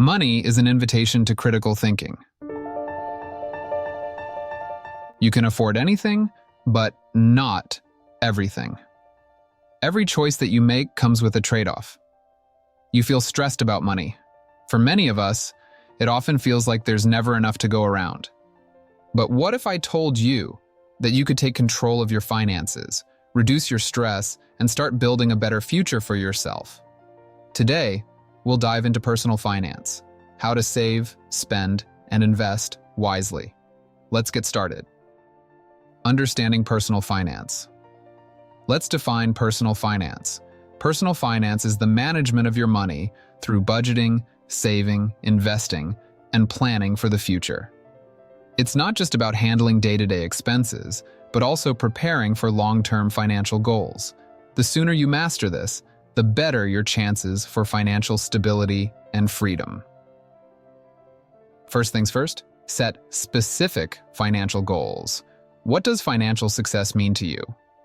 Money is an invitation to critical thinking. You can afford anything, but not everything. Every choice that you make comes with a trade-off. You feel stressed about money. For many of us, it often feels like there's never enough to go around. But what if I told you that you could take control of your finances, reduce your stress, and start building a better future for yourself? Today, we'll dive into personal finance, how to save, spend, and invest wisely. Let's get started. Understanding personal finance. Let's define personal finance. Personal finance is the management of your money through budgeting, saving, investing, and planning for the future. It's not just about handling day-to-day expenses, but also preparing for long-term financial goals. The sooner you master this, the better your chances for financial stability and freedom. First things first, set specific financial goals. What does financial success mean to you?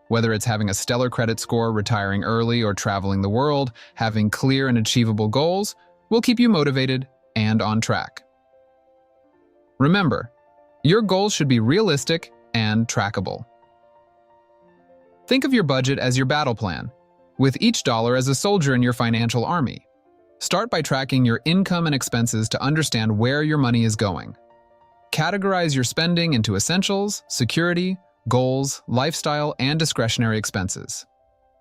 Whether it's having a stellar credit score, retiring early, or traveling the world, having clear and achievable goals will keep you motivated and on track. Remember, your goals should be realistic and trackable. Think of your budget as your battle plan, with each dollar as a soldier in your financial army. Start by tracking your income and expenses to understand where your money is going. Categorize your spending into essentials, security, goals, lifestyle, and discretionary expenses.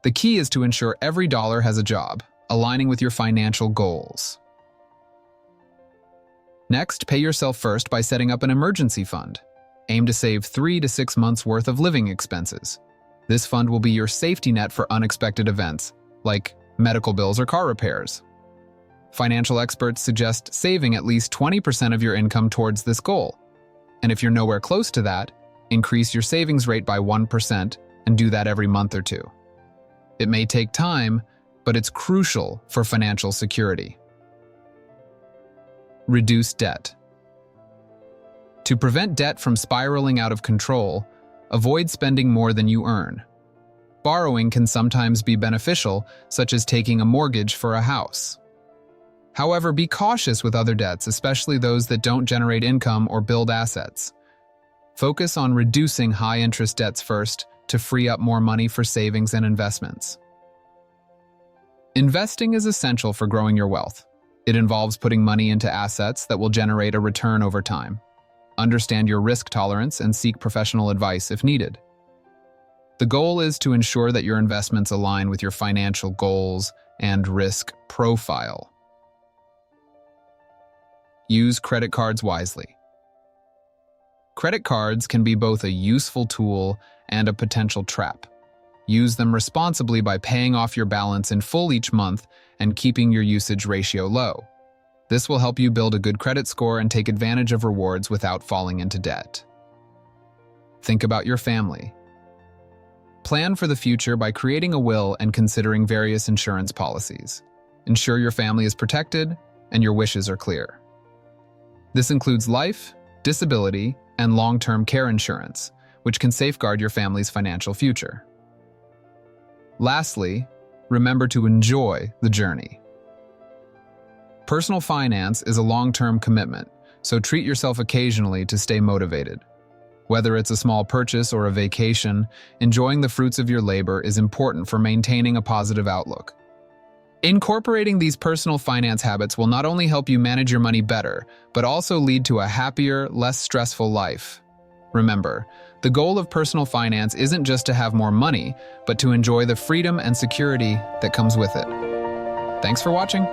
The key is to ensure every dollar has a job, aligning with your financial goals. Next, pay yourself first by setting up an emergency fund. Aim to save 3 to 6 months' worth of living expenses. This fund will be your safety net for unexpected events, like medical bills or car repairs. Financial experts suggest saving at least 20% of your income towards this goal. And if you're nowhere close to that, increase your savings rate by 1% and do that every month or two. It may take time, but it's crucial for financial security. Reduce debt. To prevent debt from spiraling out of control, avoid spending more than you earn. Borrowing can sometimes be beneficial, such as taking a mortgage for a house. However, be cautious with other debts, especially those that don't generate income or build assets. Focus on reducing high-interest debts first to free up more money for savings and investments. Investing is essential for growing your wealth. It involves putting money into assets that will generate a return over time. Understand your risk tolerance and seek professional advice if needed. The goal is to ensure that your investments align with your financial goals and risk profile. Use credit cards wisely. Credit cards can be both a useful tool and a potential trap. Use them responsibly by paying off your balance in full each month and keeping your usage ratio low. This will help you build a good credit score and take advantage of rewards without falling into debt. Think about your family. Plan for the future by creating a will and considering various insurance policies. Ensure your family is protected and your wishes are clear. This includes life, disability, and long-term care insurance, which can safeguard your family's financial future. Lastly, remember to enjoy the journey. Personal finance is a long-term commitment, so treat yourself occasionally to stay motivated. Whether it's a small purchase or a vacation, enjoying the fruits of your labor is important for maintaining a positive outlook. Incorporating these personal finance habits will not only help you manage your money better, but also lead to a happier, less stressful life. Remember, the goal of personal finance isn't just to have more money, but to enjoy the freedom and security that comes with it. Thanks for watching.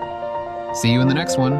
See you in the next one.